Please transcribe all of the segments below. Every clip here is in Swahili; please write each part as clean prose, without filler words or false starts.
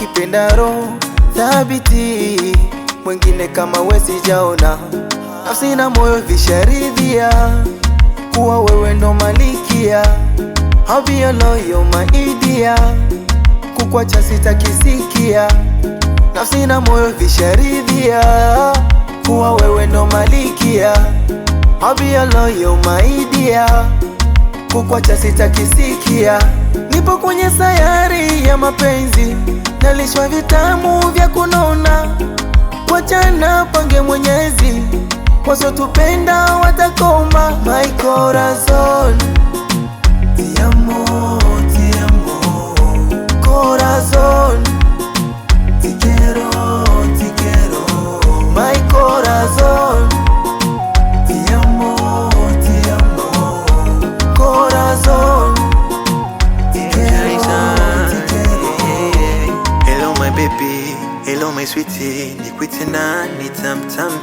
ukipenda roho thabiti, mwingine kama wewe sijaona. Nafsi na moyo visharidhia kuwa wewe ndo malikia. I'll be your loyal my dear, kukwacha sitakisikia. Nafsi na moyo visharidhia kuwa wewe ndo malikia. I'll be your loyal my dear, kukwacha sitakisikia. Nipo kwenye sayari ya mapenzi, nalishwa vitamu vya kunona. Wachana pange Mwenyezi, wasotupenda watakoma. My corazon, ti amo, ti amo. Corazon, ti quiero, ti quiero. My corazon, ti amo, ti amo. Corazon, ti quiero, ti quiero. Hello my baby, hello my sweetie, nikwite nani tam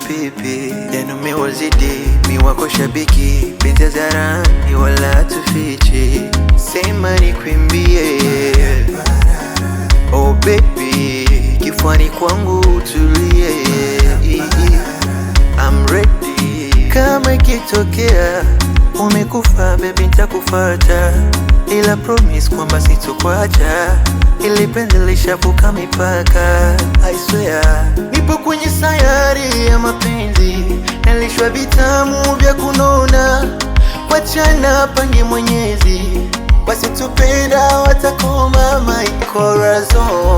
pipi. Yenu mewazidi, mi wako shabiki, penzi hadharani wala tufichi. Sema nikwimbie, oh baby, kifuani kwangu tulie. I'm ready, kama ikitokea umekufa baby nitakufuata, ila promise kwamba sitokuacha. Ili penzi lishavuka mipaka, I swear. Nipo kwenye sayari ya mapenzi, nalishwa vitamu vya kunona. Wachana pange Mwenyezi, wasitupenda watakoma. My corazon.